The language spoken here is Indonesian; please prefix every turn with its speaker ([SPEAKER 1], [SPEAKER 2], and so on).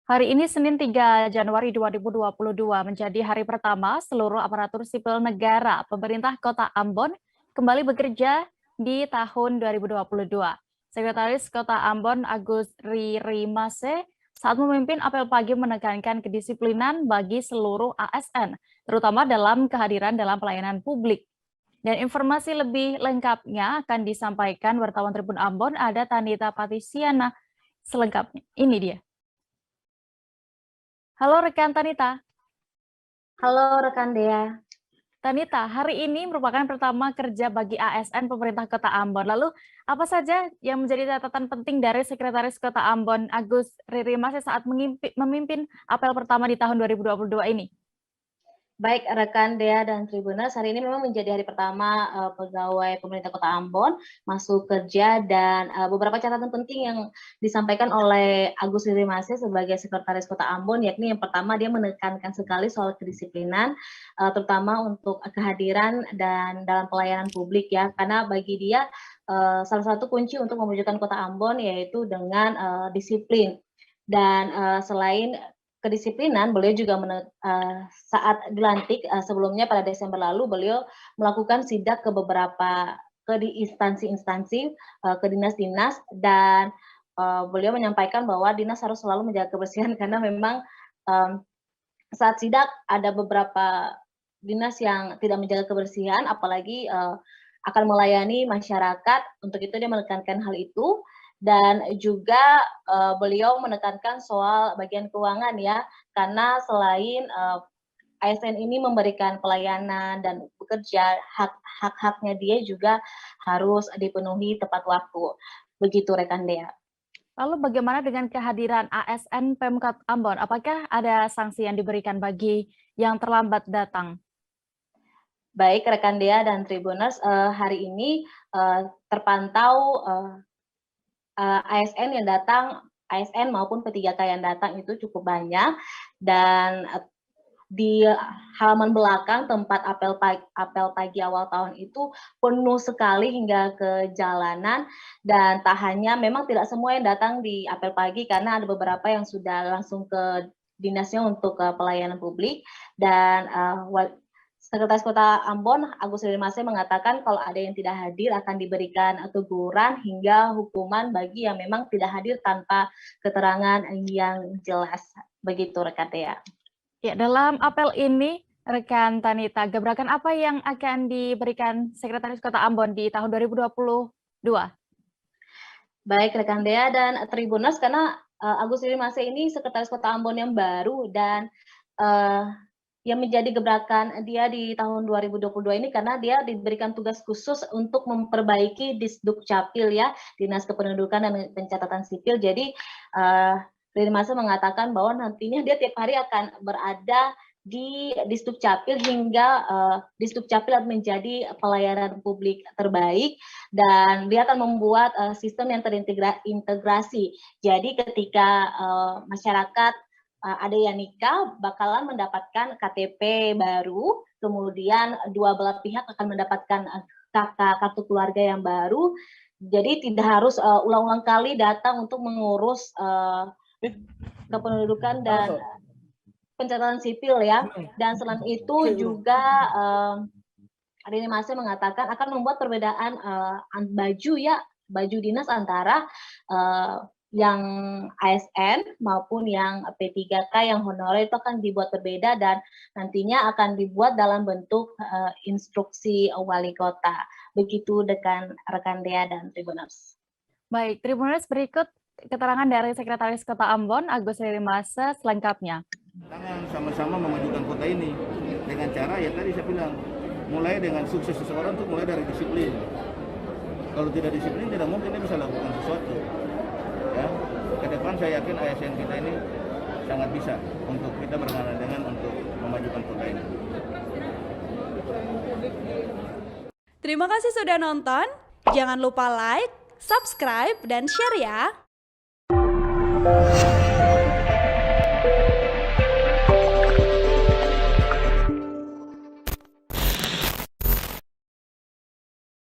[SPEAKER 1] Hari ini Senin 3 Januari 2022 menjadi hari pertama seluruh aparatur sipil negara pemerintah Kota Ambon kembali bekerja di tahun 2022. Sekretaris Kota Ambon Agus Ririmase saat memimpin apel pagi menekankan kedisiplinan bagi seluruh ASN, terutama dalam kehadiran dalam pelayanan publik. Dan informasi lebih lengkapnya akan disampaikan wartawan Tribun Ambon, ada Tanita Patisiana selengkapnya. Ini dia. Halo rekan Tanita.
[SPEAKER 2] Halo rekan Dea.
[SPEAKER 1] Tanita, hari ini merupakan pertama kerja bagi ASN pemerintah Kota Ambon. Lalu apa saja yang menjadi catatan penting dari Sekretaris Kota Ambon Agus Ririmase saat memimpin apel pertama di tahun 2022 ini?
[SPEAKER 2] Baik rekan Dea dan Tribuners, hari ini memang menjadi hari pertama pegawai pemerintah Kota Ambon masuk kerja dan beberapa catatan penting yang disampaikan oleh Agus Ririmase sebagai Sekretaris Kota Ambon, yakni yang pertama dia menekankan sekali soal kedisiplinan, terutama untuk kehadiran dan dalam pelayanan publik ya, karena bagi dia salah satu kunci untuk mewujudkan Kota Ambon yaitu dengan disiplin. Dan selain kedisiplinan, beliau juga saat dilantik sebelumnya pada Desember lalu, beliau melakukan sidak ke beberapa instansi-instansi, ke dinas-dinas, dan beliau menyampaikan bahwa dinas harus selalu menjaga kebersihan karena memang saat sidak ada beberapa dinas yang tidak menjaga kebersihan, apalagi akan melayani masyarakat. Untuk itu dia menekankan hal itu. Dan juga beliau menekankan soal bagian keuangan ya, karena selain ASN ini memberikan pelayanan dan bekerja, hak-haknya dia juga harus dipenuhi tepat waktu. Begitu rekan Dea.
[SPEAKER 1] Lalu bagaimana dengan kehadiran ASN Pemkot Ambon? Apakah ada sanksi yang diberikan bagi yang terlambat datang?
[SPEAKER 2] Baik rekan Dea dan Tribuners, hari ini terpantau ASN yang datang, ASN maupun P3K yang datang itu cukup banyak, dan di halaman belakang tempat apel pagi awal tahun itu penuh sekali hingga ke jalanan, dan tak hanya, memang tidak semua yang datang di apel pagi karena ada beberapa yang sudah langsung ke dinasnya untuk pelayanan publik. Dan Sekretaris Kota Ambon Agus Ririmase mengatakan kalau ada yang tidak hadir akan diberikan teguran hingga hukuman bagi yang memang tidak hadir tanpa keterangan yang jelas. Begitu rekan Dea.
[SPEAKER 1] Ya, dalam apel ini rekan Tanita, gebrakan apa yang akan diberikan Sekretaris Kota Ambon di tahun 2022?
[SPEAKER 2] Baik rekan Dea dan Tribuners, karena Agus Ririmase ini Sekretaris Kota Ambon yang baru, dan yang menjadi gebrakan dia di tahun 2022 ini karena dia diberikan tugas khusus untuk memperbaiki Disduk Capil ya, Dinas Kependudukan dan Pencatatan Sipil. Jadi Ririmase mengatakan bahwa nantinya dia tiap hari akan berada di Disduk Capil hingga Disduk Capil menjadi pelayanan publik terbaik, dan dia akan membuat sistem yang terintegrasi. Jadi ketika masyarakat ada yang nikah bakalan mendapatkan KTP baru, kemudian dua belah pihak akan mendapatkan kartu keluarga yang baru. Jadi tidak harus ulang-ulang kali datang untuk mengurus kependudukan dan pencatatan sipil ya. Dan selain itu juga Ririmase mengatakan akan membuat perbedaan baju ya, baju dinas antara yang ASN maupun yang P3K yang honorer itu akan dibuat berbeda, dan nantinya akan dibuat dalam bentuk instruksi wali kota. Begitu rekan Dea dan Tribuners.
[SPEAKER 1] Baik, Tribuners, berikut keterangan dari Sekretaris Kota Ambon Agus Ririmase selengkapnya.
[SPEAKER 3] Tangan sama-sama memajukan kota ini dengan cara ya tadi saya bilang, mulai dengan sukses seseorang itu mulai dari disiplin. Kalau tidak disiplin tidak mungkin dia bisa lakukan sesuatu. Ya, ke depan saya yakin ASN kita ini sangat bisa untuk kita bermain dengan untuk memajukan kota ini.
[SPEAKER 4] Terima kasih sudah nonton. Jangan lupa like, subscribe, dan share ya.